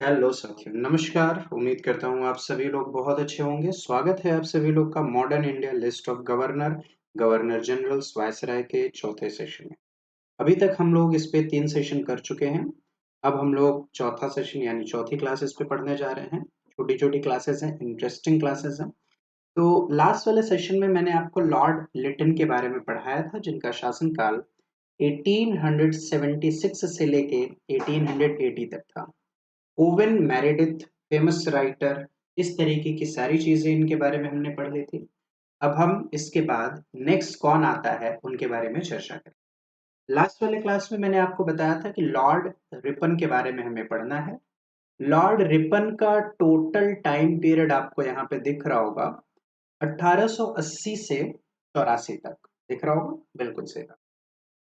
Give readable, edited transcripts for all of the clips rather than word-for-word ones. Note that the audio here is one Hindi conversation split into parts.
हेलो साथियों, नमस्कार। उम्मीद करता हूँ आप सभी लोग बहुत अच्छे होंगे। स्वागत है आप सभी लोग का modern India list of governor governor generals viceroy के चौथे सेशन में। अभी तक हम लोग इस पे 3 सेशन कर चुके हैं। अब हम लोग चौथा सेशन यानी चौथी क्लास इस पे पढ़ने जा रहे हैं। छोटी-छोटी क्लासेस हैं, इंटरेस्टिंग क्लासेस हैं। तो लास्ट वाले सेशन में मैंने आपको लॉर्ड लिटन के बारे में पढ़ाया था, जिनका शासनकाल 1876 से लेके 1880 तक था। ओवेन मेरेडिथ, फेमस राइटर, इस तरीके की सारी चीजें इनके बारे में हमने पढ़ ली थी। अब हम इसके बाद नेक्स्ट कौन आता है उनके बारे में चर्चा करें। लास्ट वाले क्लास में मैंने आपको बताया था कि लॉर्ड रिपन के बारे में हमें पढ़ना है। लॉर्ड रिपन का टोटल टाइम पीरियड आपको यहाँ पे दिख रहा होगा 1880 से 84 तक। दिख रहा होगा, बिल्कुल सही।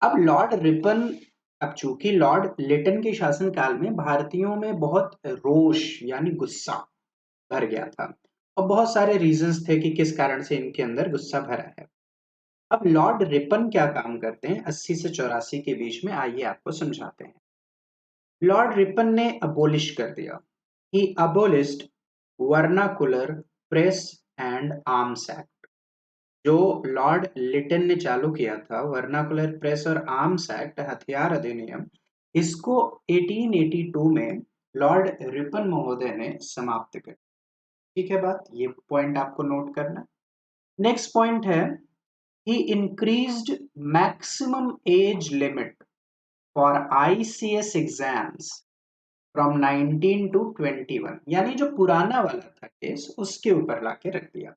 अब लॉर्ड रिपन अब चूंकि लॉर्ड लिटन के शासनकाल में भारतीयों में बहुत रोष यानी गुस्सा भर गया था और बहुत सारे रीजंस थे कि किस कारण से इनके अंदर गुस्सा भरा है। अब लॉर्ड रिपन क्या काम करते हैं 80 से 84 के बीच में, आइए आपको समझाते हैं। लॉर्ड रिपन ने अबोलिश कर दिया। He abolished vernacular press and arms act. जो लॉर्ड लिटन ने चालू किया था वर्नाकुलर प्रेस और आर्म्स एक्ट, हथियार अधिनियम, इसको 1882 में लॉर्ड रिपन महोदय ने समाप्त कर। ठीक है बात, ये पॉइंट आपको नोट करना। नेक्स्ट पॉइंट है, he increased maximum age limit for ICS exams from 19 to 21, यानी जो पुराना वाला था केस उसके ऊपर लाके रख दिया।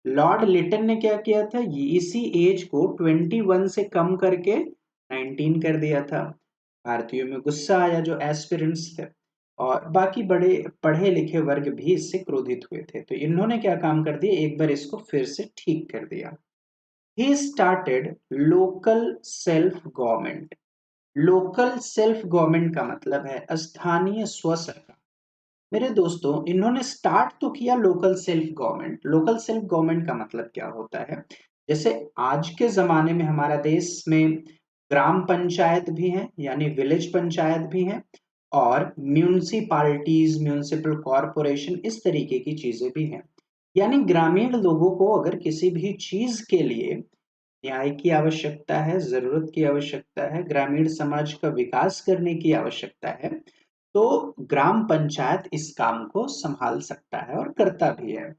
लॉर्ड लिटन ने क्या किया था, इसी एज को 21 से कम करके 19 कर दिया था। भारतीयों में गुस्सा आया जो एस्पिरेंट्स थे, और बाकी बड़े पढ़े लिखे वर्ग भी इससे क्रोधित हुए थे। तो इन्होंने क्या काम कर दिया, एक बार इसको फिर से ठीक कर दिया। He started local self government. Local self government का मतलब है स्थानीय स्व सरकार। मेरे दोस्तों, इन्होंने स्टार्ट तो किया local self government. Local self government का मतलब क्या होता है, जैसे आज के जमाने में हमारा देश में ग्राम पंचायत भी है यानी विलेज पंचायत भी है, और म्यूनिसिपालिटीज, म्यूनिसिपल कॉरपोरेशन, इस तरीके की चीजें भी हैं। यानी ग्रामीण लोगों को अगर किसी भी चीज के लिए न्याय की आवश्यकता है, जरूरत की आवश्यकता है, ग्रामीण समाज का विकास करने की आवश्यकता है, तो ग्राम पंचायत इस काम को संभाल सकता है और करता भी है।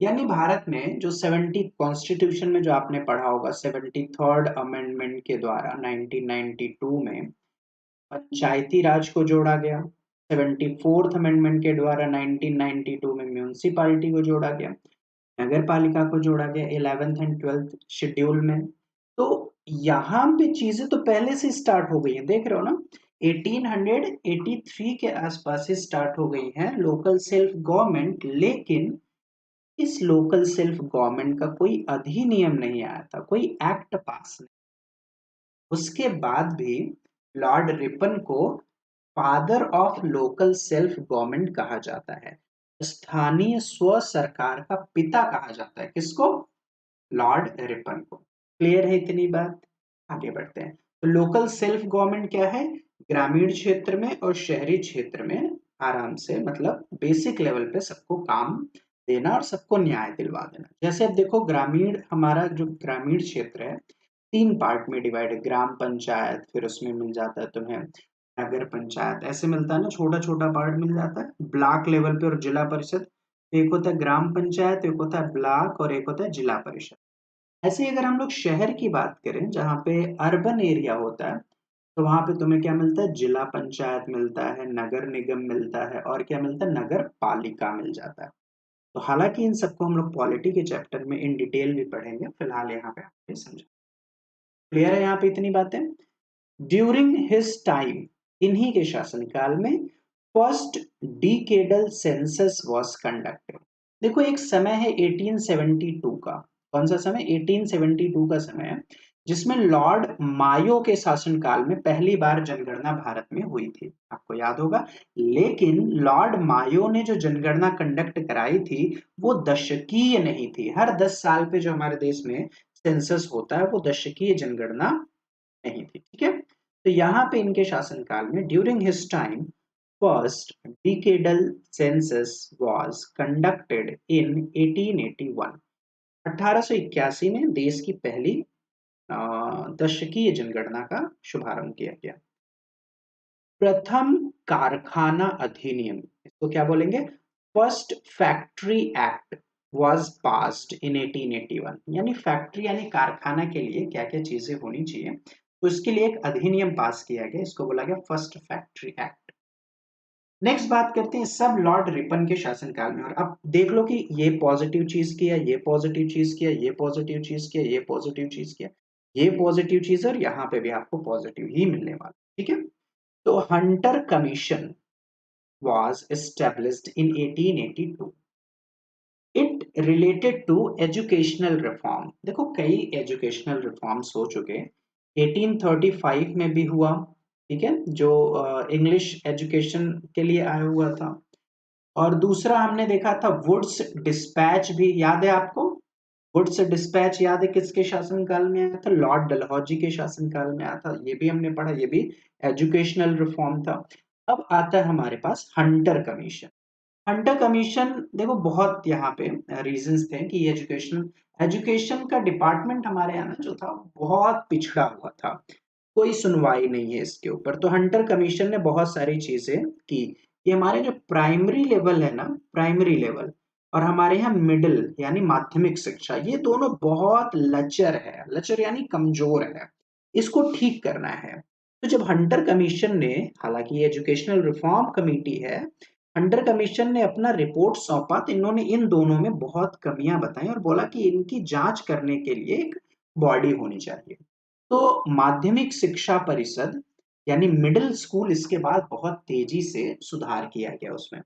यानी भारत में जो 70 कॉन्स्टिट्यूशन में जो आपने पढ़ा होगा, 73rd अमेंडमेंट के द्वारा 1992 में पंचायती राज को जोड़ा गया। 74th अमेंडमेंट के द्वारा 1992 में म्यूनिसिपालिटी को जोड़ा गया, नगर पालिका को जोड़ा गया 11th एंड 12th शेड्यूल में। तो यहाँ पे चीजें तो पहले से स्टार्ट हो गई हैं, देख रहे हो ना। 1883 के आसपास से स्टार्ट हो गई है लोकल सेल्फ गवर्नमेंट, लेकिन इस लोकल सेल्फ गवर्नमेंट का कोई अधिनियम नहीं आया था, कोई एक्ट पास नहीं। उसके बाद भी लॉर्ड रिपन को father of local self government कहा जाता है। स्थानीय स्व सरकार का पिता कहा जाता है किसको, लॉर्ड रिपन को। क्लियर है इतनी बात, आगे बढ़ते हैं। तो लोकल सेल्फ गवर्नमेंट क्या है, ग्रामीण क्षेत्र में और शहरी क्षेत्र में आराम से, मतलब बेसिक लेवल पे सबको काम देना और सबको न्याय दिलवा देना। जैसे अब देखो, ग्रामीण, हमारा जो ग्रामीण क्षेत्र है 3 पार्ट में डिवाइड है। ग्राम पंचायत, फिर उसमें मिल जाता है तुम्हें नगर पंचायत, ऐसे मिलता है ना, छोटा छोटा पार्ट मिल जाता है ब्लॉक लेवल पे, और जिला परिषद। एक होता है ग्राम पंचायत, एक होता है ब्लॉक, और एक होता है जिला परिषद। ऐसे ही अगर हम लोग शहर की बात करें, जहाँ पे अर्बन एरिया होता है, तो वहां पे तुम्हें क्या मिलता है, जिला पंचायत मिलता है, नगर निगम मिलता है, और क्या मिलता है, नगर पालिका मिल जाता है। तो हालांकि इन सबको हम लोग पॉलिटी के चैप्टर में इन डिटेल भी पढ़ेंगे, फिलहाल यहाँ पे आपके समझो। क्लियर है यहाँ पे इतनी बातें। ड्यूरिंग हिज टाइम, इन्हीं के शासनकाल में first decadal census was conducted. देखो, एक समय है 1872 का। कौन सा समय, 1872 का समय है, जिसमें लॉर्ड मायो के शासनकाल में पहली बार जनगणना भारत में हुई थी, आपको याद होगा। लेकिन लॉर्ड मायो ने जो जनगणना कंडक्ट कराई थी वो दशकीय नहीं थी। हर 10 साल पे जो हमारे देश में सेंसस होता है वो दशकीय जनगणना नहीं थी, ठीक है। तो यहाँ पे इनके शासनकाल में during his time first decadal census was conducted in 1881। 1881 में देश की पहली दशकीय जनगणना का शुभारंभ किया गया। प्रथम कारखाना अधिनियम, इसको क्या बोलेंगे, first factory act was passed in 1881। यानी फैक्ट्री यानी कारखाना के लिए क्या क्या चीजें होनी चाहिए, तो इसके लिए एक अधिनियम पास किया गया, इसको बोला गया फर्स्ट फैक्ट्री एक्ट। नेक्स्ट बात करते हैं सब लॉर्ड रिपन के शासनकाल में। और अब देख लो कि ये पॉजिटिव चीज किया, ये पॉजिटिव चीज किया, ये पॉजिटिव चीज किया, ये पॉजिटिव चीज किया, ये पॉजिटिव चीज, और यहाँ पे भी आपको पॉजिटिव ही मिलने वाला, ठीक है। तो Hunter commission was established in 1882. It related to educational reform। देखो कई एजुकेशनल रिफॉर्म्स हो चुके, 1835 में भी हुआ, ठीक है, जो इंग्लिश एजुकेशन के लिए आया हुआ था। और दूसरा हमने देखा था वुड्स डिस्पैच, भी याद है आपको, वुड्स डिस्पैच याद है किसके शासनकाल में आया था, लॉर्ड डलहौजी के शासनकाल में आया था, ये भी हमने पढ़ा, ये भी एजुकेशनल रिफॉर्म था। अब आता है हमारे पास हंटर कमीशन। हंटर कमीशन देखो बहुत यहाँ पे रीजंस थे कि एजुकेशन एजुकेशन का डिपार्टमेंट हमारे यहाँ ना जो था बहुत पिछड़ा हुआ था, कोई सुनवाई नहीं है इसके ऊपर। तो हंटर कमीशन ने बहुत सारी चीजें की। ये हमारे जो प्राइमरी लेवल है ना, प्राइमरी लेवल, और हमारे यहाँ मिडिल यानी माध्यमिक शिक्षा, ये दोनों बहुत लचर है, लचर यानी कमजोर है, इसको ठीक करना है। तो जब हंटर कमीशन ने, हालांकि ये एजुकेशनल रिफॉर्म कमेटी है, हंटर कमीशन ने अपना रिपोर्ट सौंपा, तो इन्होंने इन दोनों में बहुत कमियां बताई और बोला कि इनकी जांच करने के लिए एक बॉडी होनी चाहिए। तो माध्यमिक शिक्षा परिषद यानी मिडिल स्कूल, इसके बाद बहुत तेजी से सुधार किया गया उसमें।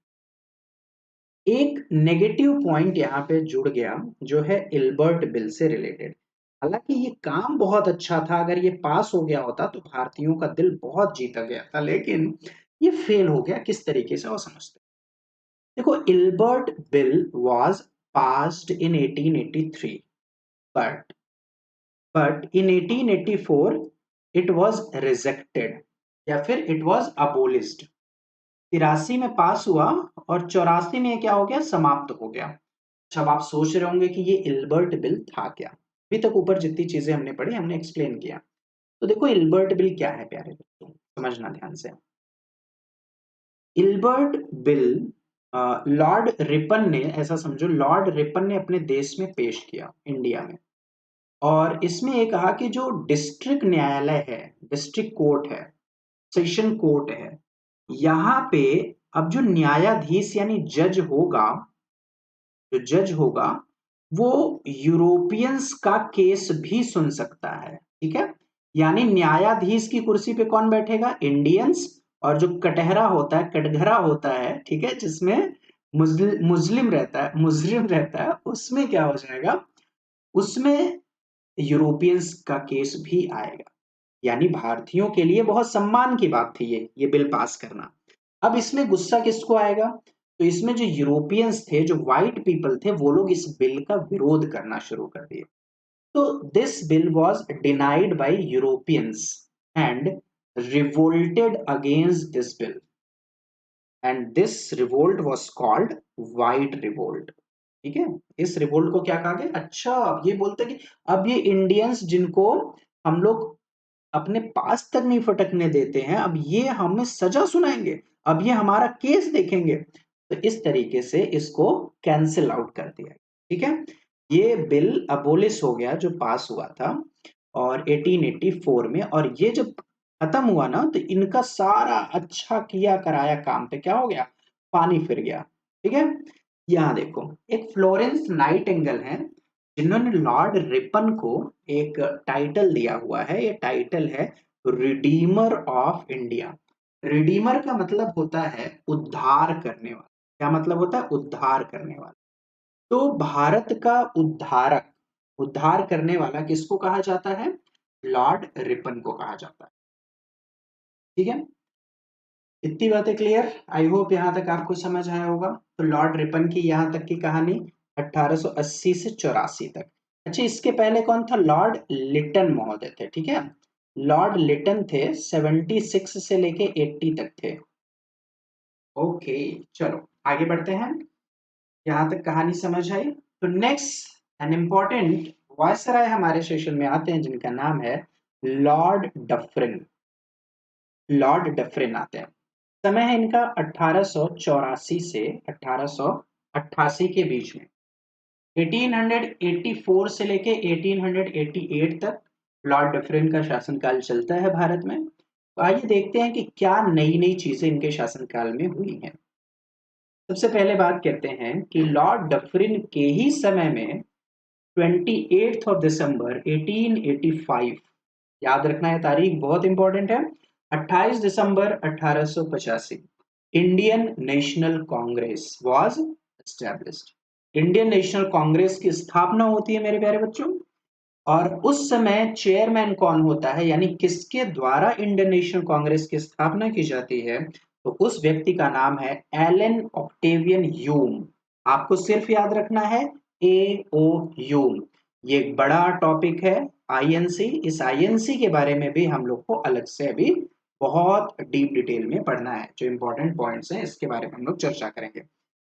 एक नेगेटिव पॉइंट यहाँ पे जुड़ गया जो है इल्बर्ट बिल से रिलेटेड। हालांकि ये काम बहुत अच्छा था, अगर ये पास हो गया होता तो भारतीयों का दिल बहुत जीता गया था, लेकिन ये फेल हो गया। किस तरीके से वो समझते हैं? देखो, Ilbert bill was passed in 1883, but in 1884 it was rejected, या फिर इट वाज अबोलिश्ड। 83 में पास हुआ और 84 में क्या हो गया, समाप्त हो गया। अच्छा, अब आप सोच रहे होंगे कि ये इल्बर्ट बिल था क्या। अभी तक ऊपर जितनी चीजें हमने पढ़ी हमने एक्सप्लेन किया। तो देखो इल्बर्ट बिल क्या है प्यारे दोस्तों, समझना ध्यान से। इल्बर्ट बिल लॉर्ड रिपन ने, ऐसा समझो लॉर्ड रिपन ने अपने देश में पेश किया, इंडिया में। और इसमें ये कहा कि जो डिस्ट्रिक्ट न्यायालय है, डिस्ट्रिक्ट कोर्ट है, सेशन कोर्ट है, यहाँ पे अब जो न्यायाधीश यानी जज होगा, जो जज होगा वो यूरोपियंस का केस भी सुन सकता है, ठीक है। यानी न्यायाधीश की कुर्सी पे कौन बैठेगा, इंडियंस। और जो कटहरा होता है, कटघरा होता है, ठीक है, जिसमें मुस्लिम रहता है, मुस्लिम रहता है, उसमें क्या हो जाएगा, उसमें यूरोपियंस का केस भी आएगा। यानी भारतीयों के लिए बहुत सम्मान की बात थी ये बिल पास करना। अब इसमें गुस्सा किसको आएगा, तो इसमें जो यूरोपियंस थे, जो व्हाइट पीपल थे, वो लोग इस बिल का विरोध करना शुरू कर दिए। तो this bill was denied by Europeans and revolted against this bill, and this revolt was called white revolt, ठीक है। इस रिवोल्ट को क्या कहा गया, अच्छा अब ये बोलते हैं कि अब ये इंडियंस जिनको हम लोग अपने पास तक नहीं फटकने देते हैं, अब ये हमें सजा सुनाएंगे, अब ये हमारा केस देखेंगे। तो इस तरीके से इसको कैंसिल आउट कर दिया, ठीक है। ये बिल अबोलिश हो गया जो पास हुआ था और 1884 में। और ये जब खत्म हुआ ना, तो इनका सारा अच्छा किया कराया काम पे क्या हो गया, पानी फिर गया, ठीक है। यहाँ देखो एक फ्लोरेंस नाइटिंगेल है, जिन्होंने लॉर्ड रिपन को एक टाइटल दिया हुआ है। ये टाइटल है रिडीमर ऑफ इंडिया। रिडीमर का मतलब होता है उद्धार करने वाला। क्या मतलब होता है, उद्धार करने वाला। तो भारत का उद्धारक, उद्धार करने वाला किसको कहा जाता है, लॉर्ड रिपन को कहा जाता है, ठीक है। इतनी बातें क्लियर, आई होप यहाँ तक आपको समझ आया होगा। तो लॉर्ड रिपन की यहाँ तक की कहानी 1880 से 84 तक। अच्छा, इसके पहले कौन था, लॉर्ड लिटन महोदय थे, ठीक है। लॉर्ड लिटन थे 76 से लेके 80 तक थे। ओके, चलो आगे बढ़ते हैं। यहाँ तक कहानी समझ आई। तो नेक्स्ट एन इम्पोर्टेंट वायसराय हमारे सेशन में आते हैं जिनका नाम है लॉर्ड डफरिन। लॉर्ड डफरिन आते हैं। समय है इनका 1884 से 1888 के बीच में। 1884 से लेके 1888 तक लॉर्ड डफरिन का शासनकाल चलता है भारत में। तो आइए देखते हैं कि क्या नई नई चीजें इनके शासनकाल में हुई हैं। सबसे पहले बात करते हैं कि लॉर्ड डफरिन के ही समय में 28 दिसंबर 1885, याद रखना है तारीख बहुत इंपॉर्टेंट है, 28 दिसंबर 1885 Indian National Congress was established. Indian National Congress की स्थापना होती है मेरे प्यारे बच्चों। और उस समय चेयरमैन कौन होता है, यानी किसके द्वारा इंडियन नेशनल कांग्रेस की स्थापना की जाती है, तो उस व्यक्ति का नाम है एलन ऑक्टेवियन ह्यूम। आपको सिर्फ याद रखना है ए ओ ह्यूम। ये एक बड़ा टॉपिक है आईएनसी। इस आईएनसी के बारे में भी हम लोग को अलग से अभी बहुत डीप डिटेल में पढ़ना है। जो इंपॉर्टेंट पॉइंट्स हैं इसके बारे में हम लोग चर्चा करेंगे।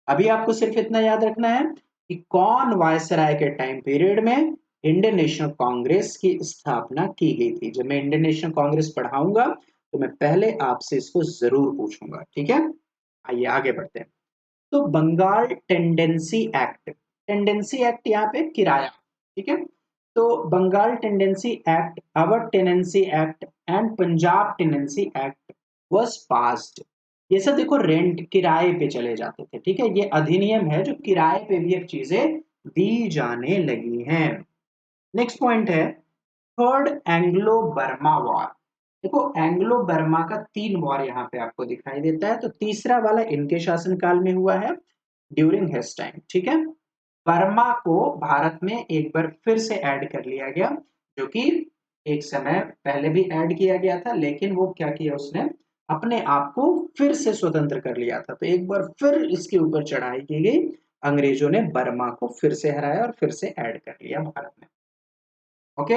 अभी आपको सिर्फ इतना याद रखना है कि कौन वायसराय के टाइम पीरियड में इंडियन नेशनल कांग्रेस की स्थापना की गई थी। जब मैं इंडियन नेशनल कांग्रेस पढ़ाऊंगा तो मैं पहले आपसे इसको जरूर पूछूंगा, ठीक है। आइए आगे बढ़ते हैं। तो Bengal tenancy act, tenancy act यहाँ पे किराया, ठीक है। तो Bengal tenancy act, Awadh tenancy act and Punjab tenancy act was passed. ये सब देखो रेंट, किराए पे चले जाते थे, ठीक है। ये अधिनियम है जो किराए पे भी अब चीजें दी जाने लगी हैं। नेक्स्ट पॉइंट है थर्ड एंग्लो बर्मा वॉर। देखो एंग्लो बर्मा का 3 वॉर यहाँ पे आपको दिखाई देता है। तो तीसरा वाला इनके शासनकाल में हुआ है ड्यूरिंग हिज टाइम, ठीक है। बर्मा को भारत में एक बार फिर से ऐड कर लिया गया, जो कि एक समय पहले भी ऐड किया गया था, लेकिन वो क्या किया उसने अपने आप को फिर से स्वतंत्र कर लिया था। तो एक बार फिर इसके ऊपर चढ़ाई की गई, अंग्रेजों ने बर्मा को फिर से हराया और फिर से ऐड कर लिया भारत में। ओके,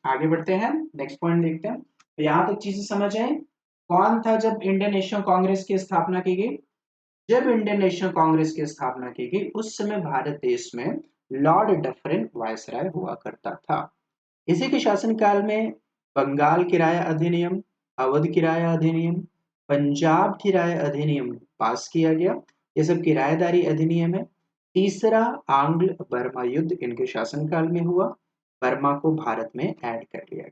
आगे बढ़ते हैं, नेक्स्ट पॉइंट देखते हैं। तो यहाँ तक चीजें समझ आए। कौन था जब इंडियन नेशनल कांग्रेस की स्थापना की गई? जब इंडियन नेशनल कांग्रेस की स्थापना की गई उस समय भारत देश में लॉर्ड डफरिन वायसराय हुआ करता था। इसी के शासनकाल में बंगाल किराया अधिनियम, अवध किराया अधिनियम, पंजाब किराया अधिनियम पास किया गया। ये सब किराएदारी अधिनियम है। तीसरा आंग्ल बर्मा युद्ध इनके शासनकाल में हुआ, बर्मा को भारत में ऐड कर लिया गया।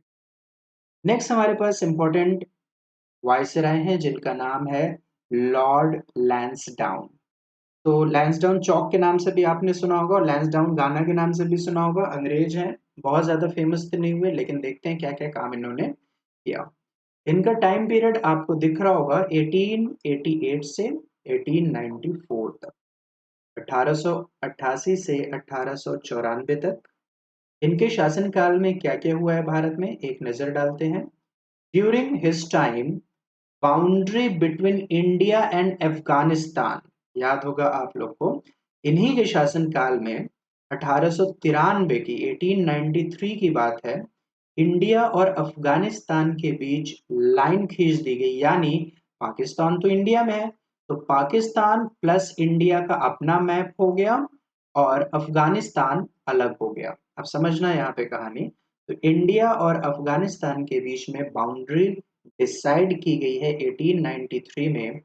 नेक्स्ट हमारे पास इंपॉर्टेंट वायसराय हैं जिनका नाम है लॉर्ड लैंसडाउन। तो लैंसडाउन चौक के नाम से भी आपने सुना होगा और लैंसडाउन गाना के नाम से भी सुना होगा। अंग्रेज हैं, बहुत ज्यादा फेमस तो नहीं हुए, लेकिन देखते हैं क्या क्या काम इन्होंने किया। इनका टाइम पीरियड आपको दिख रहा होगा 1888 से 1894 तक, 1888 से 1894 तक। इनके शासनकाल में क्या क्या हुआ है भारत में, एक नजर डालते हैं। During his time boundary between India and Afghanistan, याद होगा आप लोग को, इन्हीं के शासनकाल में 1893 की 1893 की बात है, इंडिया और अफगानिस्तान के बीच लाइन खींच दी गई। यानी पाकिस्तान तो इंडिया में है, तो पाकिस्तान प्लस इंडिया का अपना मैप हो गया और अफगानिस्तान अलग हो गया। अब समझना यहाँ पे कहानी। तो इंडिया और अफगानिस्तान के बीच में बाउंड्री डिसाइड की गई है 1893 में,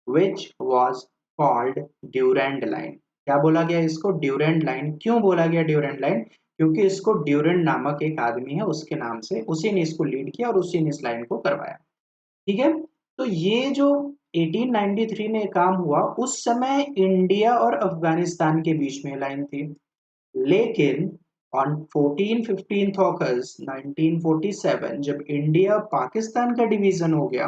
which was called Durand line. क्या बोला गया इसको? Durand line. क्यों बोला गया ड्यूरेंड लाइन? क्योंकि इसको ड्यूरेंड नामक एक आदमी है उसके नाम से, उसी ने इसको लीड किया और उसी ने इस लाइन को करवाया, ठीक है। तो ये जो 1893 में काम हुआ उस समय इंडिया और अफगानिस्तान के बीच में लाइन थी। लेकिन ऑन 14-15 अगस्त 1947 जब इंडिया पाकिस्तान का डिवीजन हो गया,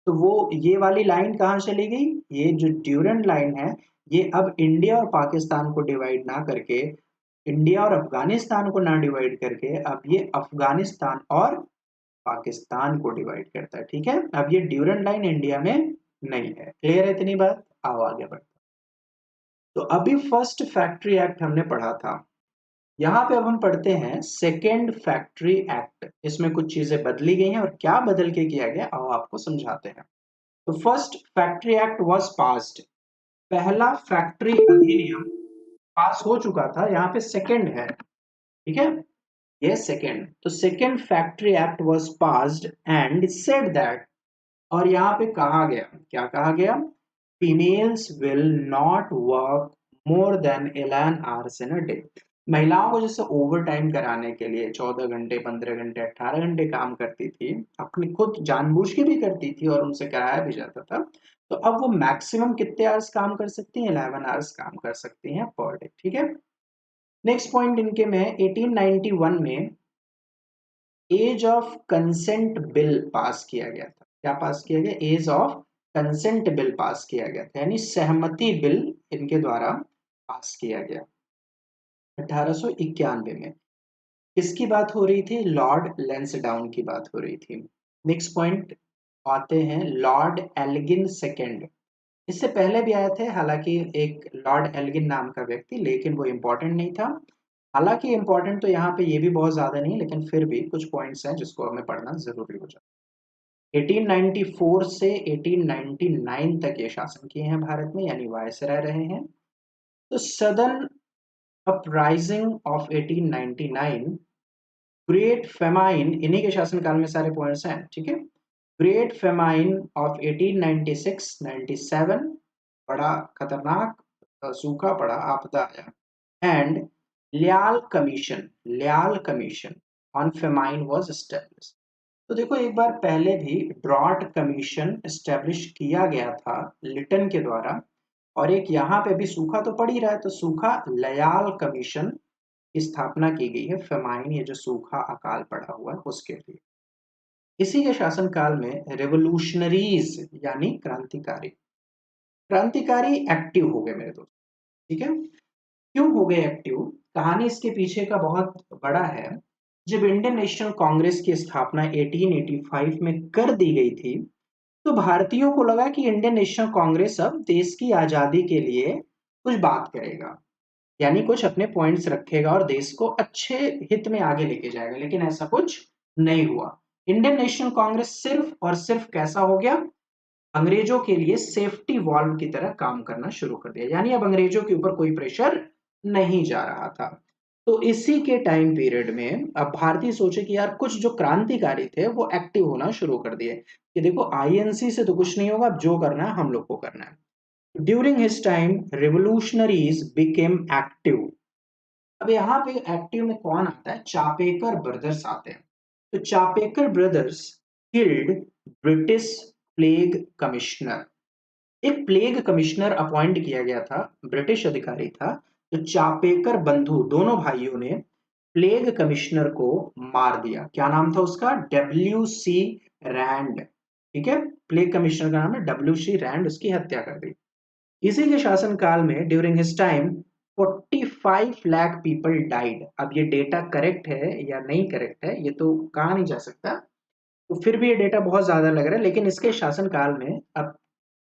तो वो ये वाली लाइन कहाँ चली गई? ये जो ड्यूरेंट लाइन है ये अब इंडिया और पाकिस्तान को डिवाइड ना करके, इंडिया और अफगानिस्तान को ना डिवाइड करके, अब ये अफगानिस्तान और पाकिस्तान को डिवाइड करता है, ठीक है। अब ये ड्यूरेंट लाइन इंडिया में नहीं है। क्लियर है इतनी बात? आओ आगे बढ़ते। तो अभी फर्स्ट फैक्ट्री एक्ट हमने पढ़ा था, यहाँ पे अब हम पढ़ते हैं सेकेंड फैक्ट्री एक्ट। इसमें कुछ चीजें बदली गई हैं और क्या बदल के किया गया आओ आपको समझाते हैं। तो first factory act was passed पहला फैक्ट्री अधिनियम पास हो चुका था, यहाँ पे सेकंड है, ठीक है, ये सेकंड। तो second factory act was passed and said that, और यहाँ पे कहा गया, क्या कहा गया, females will not work more than 11 hours in a day. महिलाओं को जैसे ओवर टाइम कराने के लिए 14 घंटे, 15 घंटे, 18 घंटे काम करती थी, अपनी खुद जानबूझ के भी करती थी और उनसे कराया भी जाता था, तो अब वो मैक्सिमम कितने आवर्स काम कर सकती हैं, 11 आवर्स काम कर सकती हैं पर डे, ठीक है। नेक्स्ट पॉइंट इनके में 1891 में age of consent bill pass किया गया था। क्या पास किया गया, age of consent bill pass किया गया था, यानी सहमति बिल इनके द्वारा पास किया गया 1891 में। किसकी बात हो रही थी, लॉर्ड लैंसडाउन की बात हो रही थी। नेक्स्ट पॉइंट आते हैं लॉर्ड एल्गिन सेकेंड। इससे पहले भी आए थे हालांकि एक लॉर्ड एल्गिन नाम का व्यक्ति, लेकिन वो इम्पोर्टेंट नहीं था। हालांकि इम्पोर्टेंट तो यहाँ पे ये भी बहुत ज्यादा नहीं है, लेकिन फिर भी कुछ पॉइंट्स हैं जिसको हमें पढ़ना जरूरी हो जाता है। 1894 से 1899 तक ये शासन किए हैं भारत में, यानी वायसराय रहे हैं। तो southern uprising of 1899, great famine, इन्हीं के शासनकाल में सारे पॉइंट्स हैं, ठीक है। ग्रेट फेमाइन ऑफ 1896-97, बड़ा खतरनाक सूखा पड़ा, आपदा आया, and Lyall commission on famine was established. तो देखो एक बार पहले भी ड्रॉट कमीशन एस्टेब्लिश किया गया था लिटन के द्वारा, और एक यहाँ पे भी सूखा तो पड़ ही रहा है, तो सूखा लयाल कमीशन की स्थापना की गई है, फेमाइन ये जो सूखा अकाल पड़ा हुआ है उसके लिए। इसी के शासनकाल में रेवोल्यूशनरीज यानी क्रांतिकारी, क्रांतिकारी एक्टिव हो गए मेरे दोस्त, ठीक है। क्यों हो गए एक्टिव, कहानी इसके पीछे का बहुत बड़ा है। जब इंडियन नेशनल कांग्रेस की स्थापना 1885 में कर दी गई थी, तो भारतीयों को लगा कि इंडियन नेशनल कांग्रेस अब देश की आजादी के लिए कुछ बात करेगा, यानी कुछ अपने पॉइंट्स रखेगा और देश को अच्छे हित में आगे लेके जाएगा, लेकिन ऐसा कुछ नहीं हुआ। इंडियन नेशनल कांग्रेस सिर्फ और सिर्फ कैसा हो गया, अंग्रेजों के लिए सेफ्टी वॉल्व की तरह काम करना शुरू कर दिया, यानी अब अंग्रेजों के ऊपर कोई प्रेशर नहीं जा रहा था। तो इसी के टाइम पीरियड में अब भारतीय सोचे कि यार कुछ जो क्रांतिकारी थे वो एक्टिव होना शुरू कर दिए, कि देखो आईएनसी से तो कुछ नहीं होगा, अब जो करना है हम लोग को करना है। During his time revolutionaries became active. अब यहाँ पे एक्टिव में कौन आता है, चापेकर ब्रदर्स आते हैं। तो Chapekar brothers killed British plague commissioner. एक प्लेग कमिश्नर अपॉइंट किया गया था, ब्रिटिश अधिकारी था। तो चापेकर बंधु दोनों भाइयों ने प्लेग कमिश्नर को मार दिया। क्या नाम था उसका, डब्ल्यू सी रैंड, ठीक है। प्लेग कमिश्नर का नाम है डब्ल्यू सी रैंड, उसकी हत्या कर दी। इसी के शासनकाल में during his time 45 lakh people died. अब ये डेटा करेक्ट है या नहीं करेक्ट है ये तो कहा नहीं जा सकता, तो फिर भी ये डेटा बहुत ज्यादा लग रहा है, लेकिन इसके शासनकाल में अब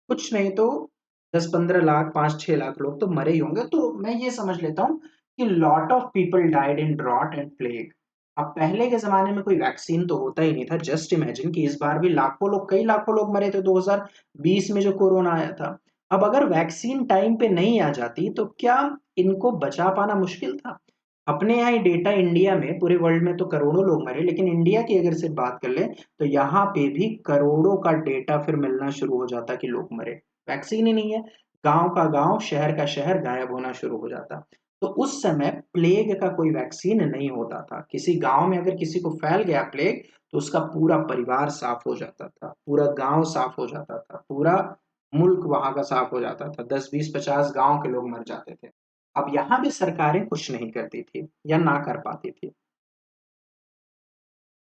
कुछ नहीं तो 10-15 लाख, 5-6 लाख लोग तो मरे ही होंगे। तो मैं ये समझ लेता हूँ कि lot of people died in drought and plague. अब पहले के जमाने में कोई वैक्सीन तो होता ही नहीं था, जस्ट इमेजिन कि इस बार भी लाखों लोग, कई लाखों लोग मरे थे 2020 में जो कोरोना आया था। अब अगर वैक्सीन टाइम पे नहीं आ जाती तो क्या इनको बचा पाना मुश्किल था। अपने यहाँ ही डेटा, इंडिया में, पूरे वर्ल्ड में तो करोड़ों लोग मरे, लेकिन इंडिया की अगर सिर्फ बात कर ले तो यहाँ पे भी करोड़ों का डेटा फिर मिलना शुरू हो जाता कि लोग मरे। वैक्सीन ही नहीं है, गांव का गांव, शहर का शहर गायब होना शुरू हो जाता। तो उस समय प्लेग का कोई वैक्सीन नहीं होता था। किसी गांव में अगर किसी को फैल गया प्लेग तो उसका पूरा परिवार साफ हो जाता था, पूरा गांव साफ हो जाता था, पूरा मुल्क वहां का साफ हो जाता था, 10-20-50 गांव के लोग मर जाते थे। अब यहाँ भी सरकारें कुछ नहीं करती थी या ना कर पाती थी।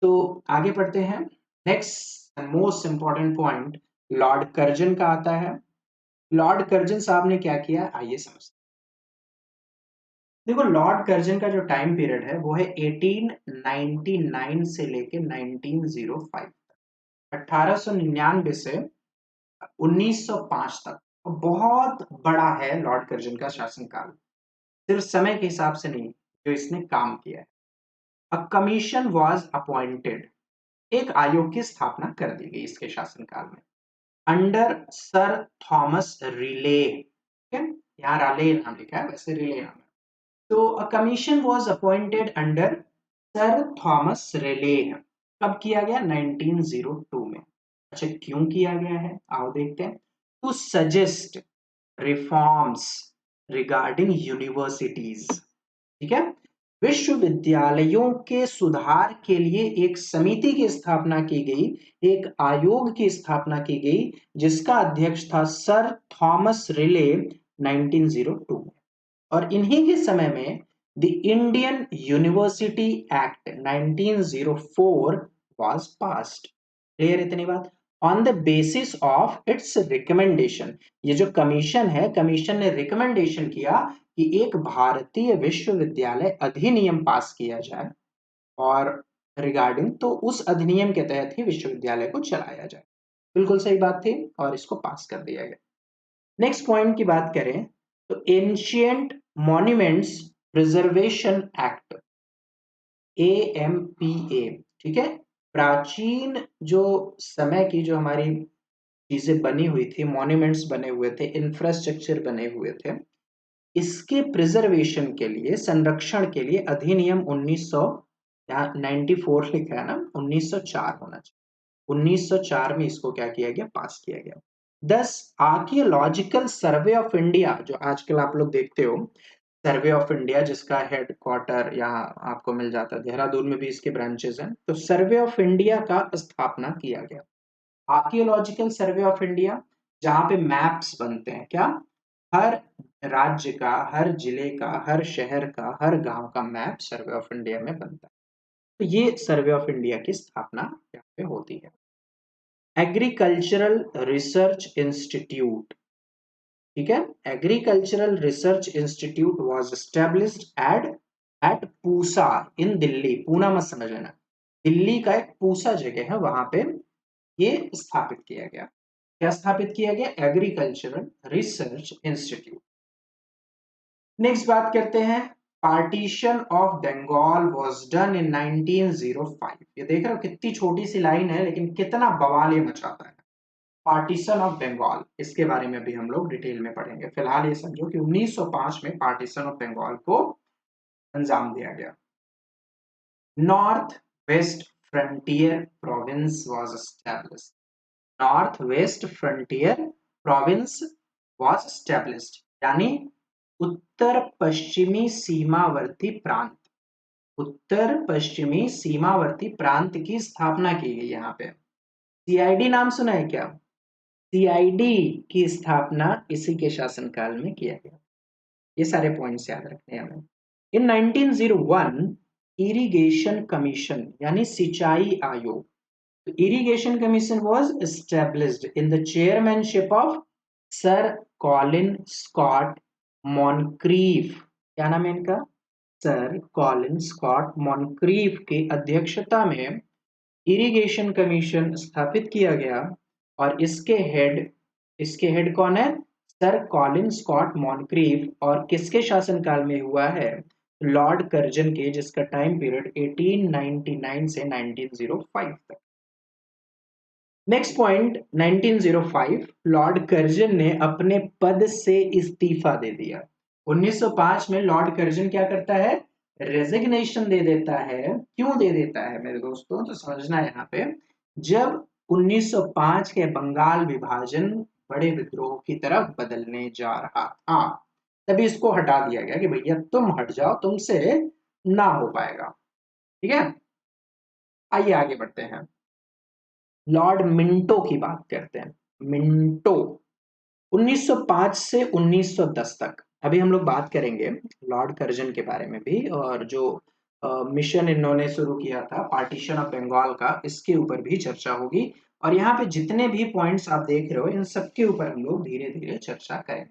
तो आगे बढ़ते हैं। Next most important point Lord Curzon का आता है। लॉर्ड कर्जन साहब ने क्या किया, आइए समझते हैं। देखो लॉर्ड कर्जन का जो टाइम पीरियड है वो है 1899 से लेके 1905, 1899 से 1905 तक। बहुत बड़ा है लॉर्ड कर्जन का शासनकाल, सिर्फ समय के हिसाब से नहीं, जो इसने काम किया है। अ कमीशन वॉज अपॉइंटेड, एक आयोग की स्थापना कर दी गई इसके शासनकाल में, अंडर सर थॉमस रिले। ठीक है, यहाँ राले नाम लिखा है, वैसे रिले नाम है। तो a commission was appointed under Sir Thomas Raleigh. कब किया गया? 1902 में। अच्छा, क्यों किया गया है, आओ देखते हैं। To suggest reforms regarding universities, ठीक है, विश्वविद्यालयों के सुधार के लिए एक समिति की स्थापना की गई, एक आयोग की स्थापना की गई, जिसका अध्यक्ष था सर थॉमस रिले 1902 में। और इन्हीं के समय में the Indian university act 1904 was passed। Clear इतनी बात? On the basis of its recommendation, ये जो कमीशन है, कमीशन ने रिकमेंडेशन किया कि एक भारतीय विश्वविद्यालय अधिनियम पास किया जाए, और रिगार्डिंग, तो उस अधिनियम के तहत ही विश्वविद्यालय को चलाया जाए। बिल्कुल सही बात थी, और इसको पास कर दिया गया। नेक्स्ट पॉइंट की बात करें तो ancient monuments preservation act, AMPA, ठीक है, प्राचीन जो समय की जो हमारी चीजें बनी हुई थी, मॉन्यूमेंट्स बने हुए थे, इंफ्रास्ट्रक्चर बने हुए थे, इसके प्रिजर्वेशन के लिए, संरक्षण के लिए अधिनियम 1900, यहाँ 94 लिखा है ना, 1904 होना चाहिए, 1904 में इसको क्या किया गया? पास किया गया। 10 आर्कियोलॉजिकल सर्वे ऑफ इंडिया, जो आजकल आप लोग देखते हो, सर्वे ऑफ इंडिया जिसका हेड क्वार्टर यहाँ आपको मिल जाता है, देहरादून में भी इसके ब्रांचेस हैं, तो सर्वे ऑफ इंडिया का स्थापना किया गया। आर्कियोलॉजिकल सर्वे ऑफ इंडिया, जहां पे मैप्स बनते हैं, क्या, हर राज्य का, हर जिले का, हर शहर का, हर गांव का मैप सर्वे ऑफ इंडिया में बनता है। तो ये सर्वे ऑफ इंडिया की स्थापना यहाँ पे होती है। एग्रीकल्चरल रिसर्च इंस्टीट्यूट, ठीक है, agricultural research institute was established at Pusa in Delhi. Poona मत समझ लेना, दिल्ली का एक पूसा जगह है, वहां पे ये स्थापित किया गया। क्या स्थापित किया गया? Agricultural research institute. नेक्स्ट बात करते हैं, partition of Bengal was done in 1905। ये देख रहे हो कितनी छोटी सी लाइन है, लेकिन कितना बवाल ये मचाता है। पार्टीशन ऑफ बंगाल, इसके बारे में भी हम लोग डिटेल में पढ़ेंगे। फिलहाल ये समझो कि 1905 में पार्टीशन ऑफ बंगाल को अंजाम दिया गया। North west frontier province was established. North west frontier province was established, यानी उत्तर पश्चिमी सीमावर्ती प्रांत, उत्तर पश्चिमी सीमावर्ती प्रांत की स्थापना की गई। यहाँ पे CID नाम सुना है क्या? CID की स्थापना इसी के शासनकाल में किया गया। ये सारे पॉइंट्स याद रखने हैं हमें। इन 1901 इरिगेशन कमीशन, यानी सिंचाई आयोग, तो irrigation commission was established in the chairmanship of Sir Colin Scott Moncrieff. क्या नाम है इनका? सर कॉलिन स्कॉट मॉनक्रीफ की अध्यक्षता में इरिगेशन कमीशन स्थापित किया गया, और इसके हेड कौन है? Sir Colin Scott Moncrieff. और किसके शासनकाल में हुआ है? लॉर्ड कर्जन के, जिसका टाइम पीरियड 1899 से 1905 तक। नेक्स्ट पॉइंट, 1905 लॉर्ड कर्जन ने अपने पद से इस्तीफा दे दिया। 1905 में लॉर्ड कर्जन क्या करता है? रेजिग्नेशन दे देता है। क्यों दे देता है मेरे दोस्तों? तो समझना है यहाँ पे, जब 1905 के बंगाल विभाजन बड़े विद्रोह की तरफ बदलने जा रहा था, तभी इसको हटा दिया गया कि भैया तुम हट जाओ, तुमसे ना हो पाएगा। ठीक है, आइए आगे बढ़ते हैं। लॉर्ड मिंटो की बात करते हैं। मिंटो 1905 से 1910 तक। अभी हम लोग बात करेंगे लॉर्ड कर्जन के बारे में भी, और जो मिशन इन्होंने शुरू किया था पार्टीशन ऑफ बंगाल का, इसके ऊपर भी चर्चा होगी। और यहाँ पे जितने भी पॉइंट्स आप देख रहे हो, इन सब के ऊपर हम लोग धीरे धीरे चर्चा करेंगे।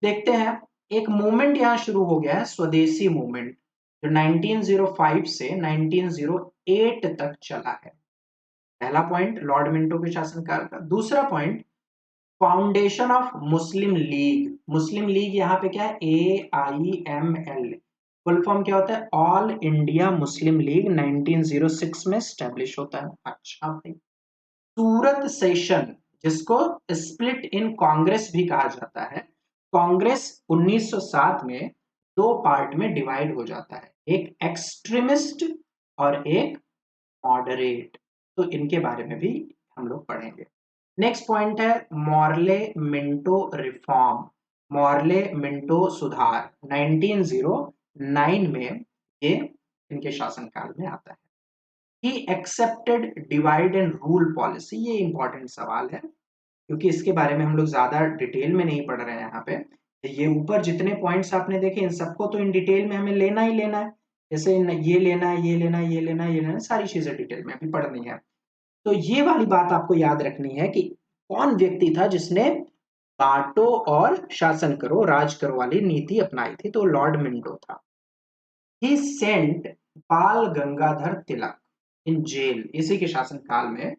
देखते हैं, एक मूवमेंट यहाँ शुरू हो गया है, स्वदेशी मूवमेंट, जो 1905 से 1908 तक चला है। पहला पॉइंट लॉर्ड मिंटो के शासनकाल का। दूसरा point, foundation of Muslim league. Muslim league यहाँ पे क्या है? AIML। फुल फॉर्म क्या होता है? ऑल इंडिया मुस्लिम लीग 1906 में स्टैब्लिश होता है। अच्छा भाई। सूरत सेशन, जिसको स्प्लिट इन कांग्रेस भी कहा जाता है, कांग्रेस 1907 में दो पार्ट में डिवाइड हो जाता है, एक एक्सट्रीमिस्ट और एक मॉडरेट। तो इनके बारे में भी हम लोग पढ़ेंगे। नेक्स्ट पॉइंट है Morley Minto reform, Morley Minto सुधार 1909 में ये इनके शासनकाल में आता है। He accepted divide and rule policy, ये इंपॉर्टेंट सवाल है क्योंकि इसके बारे में हम लोग ज्यादा डिटेल में नहीं पढ़ रहे हैं यहाँ पे। ये ऊपर जितने पॉइंट्स आपने देखे इन सबको तो इन डिटेल में हमें लेना ही लेना है, जैसे ये लेना है, ये लेना है, ये लेना है, ये लेना है, सारी चीजें डिटेल में अभी पढ़नी है। तो ये वाली बात आपको याद रखनी है कि कौन व्यक्ति था जिसने बांटो और शासन करो, राज करो वाली नीति अपनाई थी, तो लॉर्ड मिंटो था। ही सेंट बाल गंगाधर तिलक इन जेल, इसी के शासनकाल में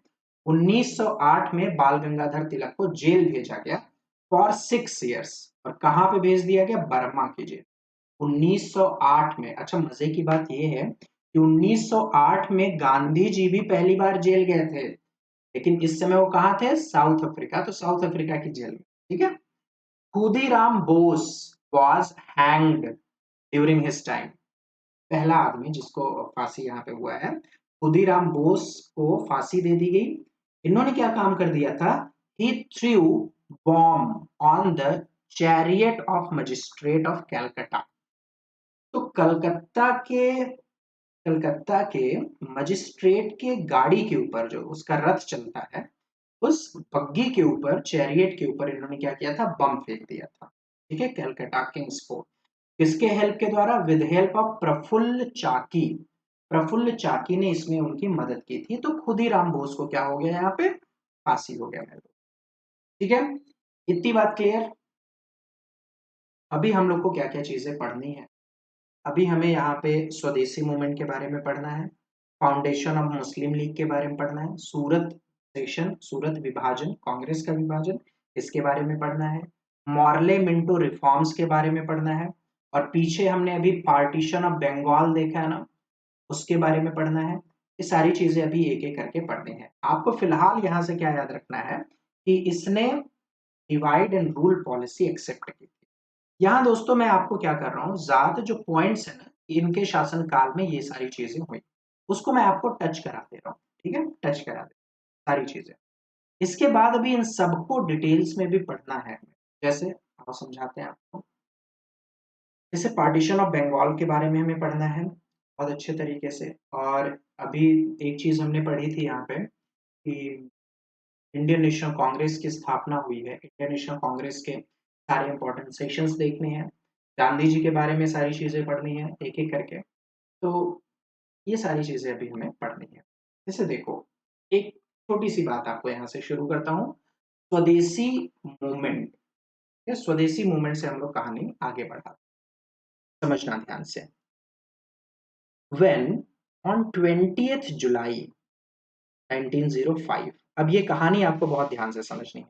1908 में बाल गंगाधर तिलक को जेल भेजा गया फॉर 6 इयर्स। और कहां पे भेज दिया गया? बर्मा की जेल 1908 में। अच्छा, मजे की बात यह है कि 1908 में गांधी जी भी पहली बार जेल गए थे, लेकिन इस समय वो कहाँ थे? South Africa. तो साउथ अफ्रीका की जेल में, ठीक है। Khudiram Bose was hanged during his time, पहला आदमी जिसको फांसी यहाँ पे हुआ है, खुदीराम बोस को फांसी दे दी गई। इन्होंने क्या काम कर दिया था? He threw bomb on the chariot of magistrate of Calcutta. तो कलकत्ता के मजिस्ट्रेट के गाड़ी के ऊपर, जो उसका रथ चलता है, उस बग्गी के ऊपर, चैरियट के ऊपर इन्होंने क्या किया था? बम फेंक दिया था, ठीक है। कैलकाटा किंग्स फोर्ट किसके हेल्प के द्वारा? विद हेल्प ऑफ प्रफुल्ल चाकी। प्रफुल्ल चाकी ने इसमें उनकी मदद की थी। तो खुदीराम बोस को क्या हो गया? यहाँ पे फांसी हो गया मेरे को, ठीक है। इतनी बात क्लियर। अभी हम लोग को क्या क्या चीजें पढ़नी है? अभी हमें यहाँ पे स्वदेशी मूवमेंट के बारे में पढ़ना है, फाउंडेशन ऑफ मुस्लिम लीग के बारे में पढ़ना है, सूरत सेशन, सूरत विभाजन, कांग्रेस का विभाजन, इसके बारे में पढ़ना है, मॉर्ले मिंटो रिफॉर्म्स के बारे में पढ़ना है, और पीछे हमने अभी पार्टीशन ऑफ बंगाल देखा है ना, उसके बारे में पढ़ना है। ये सारी चीजें अभी एक एक करके पढ़नी है। आपको फिलहाल यहाँ से क्या याद रखना है कि इसने divide and rule policy accept की। यहाँ दोस्तों मैं आपको क्या कर रहा हूँ, ज्यादा जो पॉइंट्स है ना, इनके शासनकाल में ये सारी चीजें हुई, उसको मैं आपको टच करा दे रहा हूँ, ठीक है। टच करा दे सारी चीजें। इसके बाद अभी इन सबको डिटेल्स में भी पढ़ना है, जैसे आप समझाते हैं आपको। जैसे पार्टीशन ऑफ बंगाल के बारे में हमें पढ़ना है बहुत अच्छे तरीके से। और अभी एक चीज हमने पढ़ी थी यहाँ पे कि इंडियन नेशनल कांग्रेस की स्थापना हुई है। इंडियन नेशनल कांग्रेस के सारे इंपॉर्टेंट सेक्शंस देखने हैं, गांधी जी के बारे में सारी चीजें पढ़नी है एक एक करके। तो ये सारी चीजें अभी हमें पढ़नी है। जैसे देखो, एक छोटी सी बात आपको यहाँ से शुरू करता हूँ, स्वदेशी मूवमेंट। स्वदेशी मूवमेंट से हम लोग कहानी आगे बढ़ा, समझना ध्यान से। When on 20th जुलाई 1905, अब ये कहानी आपको बहुत ध्यान से समझनी है।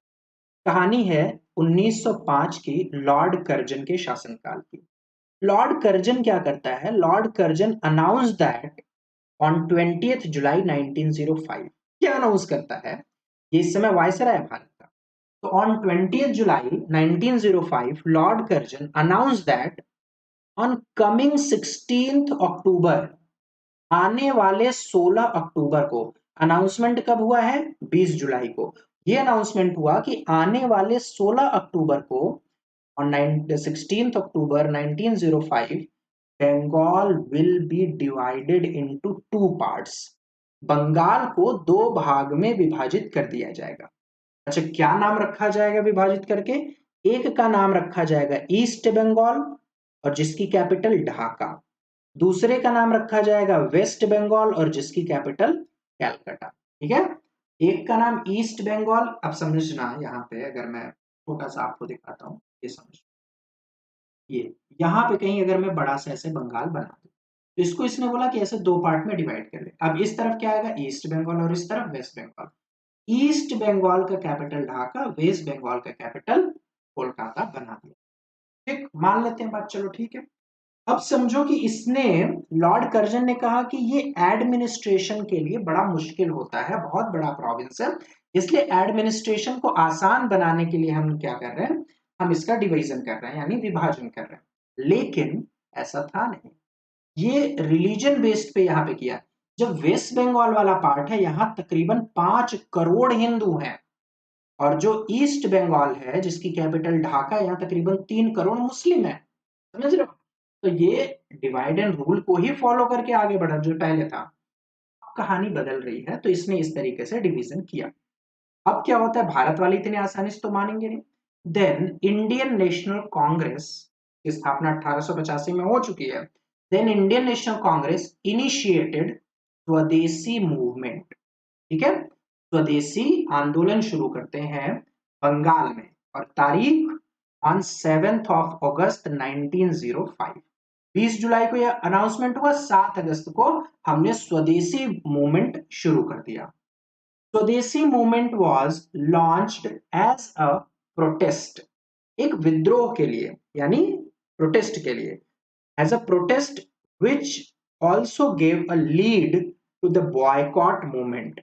कहानी है 1905 की लॉर्ड कर्जन के शासनकाल की। लॉर्ड कर्जन क्या करता है? Lord Curzon announce that on 20th जुलाई 1905, क्या अनाउंस करता है? ये इस समय वायसराय है भारत का। तो on 20th July 1905 Lord Curzon announce that on coming 16th अक्टूबर, आने वाले 16 अक्टूबर को, अनाउंसमेंट कब हुआ है? 20 जुलाई को। यह अनाउंसमेंट हुआ कि आने वाले 16 अक्टूबर को, on 16 October 1905, Bengal will be divided into two parts. Bengal को दो भाग में विभाजित कर दिया जाएगा। अच्छा, क्या नाम रखा जाएगा विभाजित करके? एक का नाम रखा जाएगा ईस्ट बंगाल, और जिसकी कैपिटल ढाका। दूसरे का नाम रखा जाएगा वेस्ट बंगाल, और जिसकी कैपिटल कैलकाटा, ठीक है। एक का नाम ईस्ट बंगाल। अब समझना यहाँ पे, अगर मैं छोटा सा आपको दिखाता हूँ, ये समझ, ये यहाँ पे कहीं अगर मैं बड़ा सा ऐसे बंगाल बना दूं, तो इसको इसने बोला कि ऐसे दो पार्ट में डिवाइड कर ले। अब इस तरफ क्या आएगा? ईस्ट बंगाल, और इस तरफ वेस्ट बंगाल। ईस्ट बंगाल का कैपिटल ढाका, वेस्ट बंगाल का कैपिटल कोलकाता बना दिया। ठीक, मान लेते हैं बात, चलो ठीक है। अब समझो कि इसने, लॉर्ड कर्जन ने कहा कि ये एडमिनिस्ट्रेशन के लिए बड़ा मुश्किल होता है, बहुत बड़ा प्रोविंस है, इसलिए एडमिनिस्ट्रेशन को आसान बनाने के लिए हम क्या कर रहे हैं, हम इसका डिवीजन कर रहे हैं यानी विभाजन कर रहे हैं, लेकिन ऐसा था नहीं। ये रिलीजन बेस्ड पे यहाँ पे किया। जब वेस्ट बंगाल वाला पार्ट है यहाँ तकरीबन 5 करोड़ हिंदू हैं, और जो ईस्ट बंगाल है जिसकी कैपिटल ढाका, यहाँ तकरीबन 3 करोड़ मुस्लिम है। समझ रहे हो? तो ये डिवाइड एंड रूल को ही फॉलो करके आगे बढ़ा जो पहले था। अब कहानी बदल रही है, तो इसने इस तरीके से डिवीजन किया। अब क्या होता है, भारत वाले इतने आसानी से तो मानेंगे नहीं। देन इंडियन नेशनल कांग्रेस की स्थापना 1885 में हो चुकी है। Then Indian National Congress initiated Swadeshi movement. ठीक है, स्वदेशी आंदोलन शुरू करते हैं बंगाल में, और तारीख ऑन 7 अगस्त 1905। 20 जुलाई को यह अनाउंसमेंट हुआ, 7 अगस्त को हमने स्वदेशी मूवमेंट शुरू कर दिया। Swadeshi movement was launched as a protest, एक विद्रोह के लिए यानी प्रोटेस्ट के लिए, as a protest which also gave a lead to the boycott movement.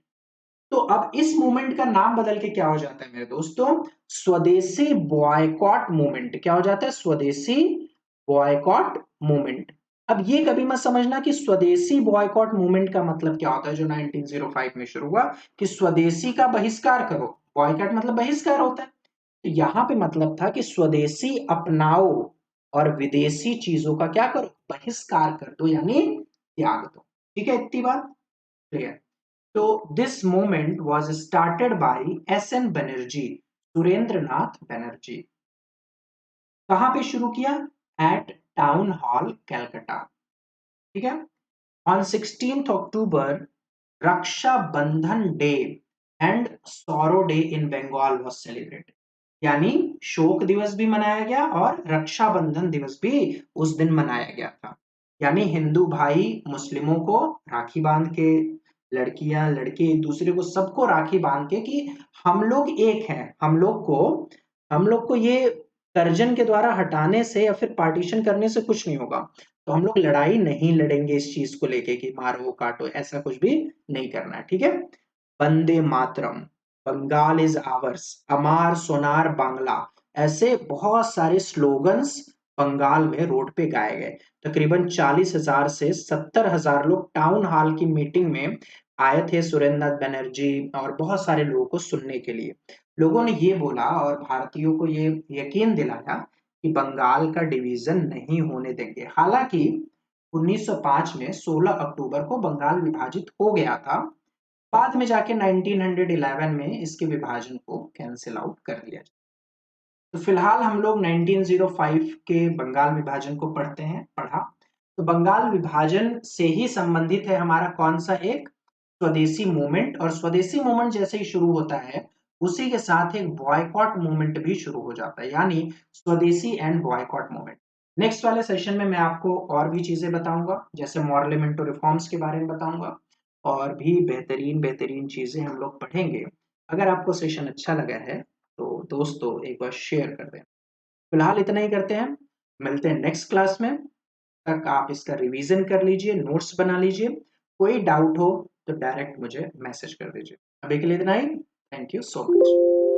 तो अब इस मूवमेंट का नाम बदल के क्या हो जाता है मेरे दोस्तों, स्वदेशी बॉयकॉट मूवमेंट। क्या हो जाता है, स्वदेशी बॉयकॉट मूवमेंट। अब ये कभी मत समझना कि स्वदेशी बॉयकॉट मूवमेंट का मतलब क्या होता है, जो 1905 में शुरू हुआ कि स्वदेशी का बहिष्कार करो। बॉयकॉट मतलब बहिष्कार होता है, तो यहाँ पे मतलब था कि स्वदेशी अपनाओ और विदेशी चीजों का क्या करो, बहिष्कार कर दो यानी त्याग दो। ठीक है, इतनी बात क्लियर। तो this movement was started by S N Banerjee, Surendra Nath Banerjee. कहां पे शुरू किया, एट टाउन हॉल कलकत्ता। ठीक है, on 16 October Raksha Bandhan day and sorrow day in Bengal was celebrated, यानी शोक दिवस भी मनाया गया और रक्षाबंधन दिवस भी उस दिन मनाया गया था। यानी हिंदू भाई मुस्लिमों को राखी बांध के, लड़कियां लड़के एक दूसरे को सबको राखी बांध के कि हम लोग एक हैं, हम लोग को ये कर्जन के द्वारा हटाने से या फिर पार्टीशन करने से कुछ नहीं होगा। तो हम लोग लड़ाई नहीं लड़ेंगे इस चीज को लेके कि मारो काटो, ऐसा कुछ भी नहीं करना है। ठीक है, वंदे मातरम, बंगाल इज आवर्स, अमार सोनार बांग्ला, ऐसे बहुत सारे स्लोगन्स बंगाल में रोड पे गाए गए। तकरीबन 40,000 से 70,000 लोग टाउन हॉल की मीटिंग में आए थे, सुरेंद्र बनर्जी और बहुत सारे लोगों को सुनने के लिए। लोगों ने ये बोला और भारतीयों को ये यकीन दिलाया कि बंगाल का डिवीजन नहीं होने देंगे। हालांकि 1905 में 16 अक्टूबर को बंगाल विभाजित हो गया था, बाद में जाके 1911 में इसके विभाजन को कैंसिल आउट कर दिया। तो फिलहाल हम लोग 1905 के बंगाल विभाजन को पढ़ा। तो बंगाल विभाजन से ही संबंधित है हमारा कौन सा, एक स्वदेशी मूवमेंट। और स्वदेशी मूवमेंट जैसे ही शुरू होता है उसी के साथ एक बॉयकॉट मूवमेंट भी शुरू हो जाता है, यानी स्वदेशी एंड बॉयकॉट मूवमेंट। नेक्स्ट वाले सेशन में मैं आपको और भी चीजें बताऊंगा, जैसे मॉरलेमेंटो रिफॉर्म्स के बारे में बताऊंगा, और भी बेहतरीन बेहतरीन चीजें हम लोग पढ़ेंगे। अगर आपको सेशन अच्छा लगा है तो दोस्तों एक बार शेयर कर दें। फिलहाल इतना ही करते हैं, मिलते हैं नेक्स्ट क्लास में। तक आप इसका रिवीजन कर लीजिए, नोट्स बना लीजिए। कोई डाउट हो तो डायरेक्ट मुझे मैसेज कर दीजिए। अभी के लिए इतना ही। Thank you so much.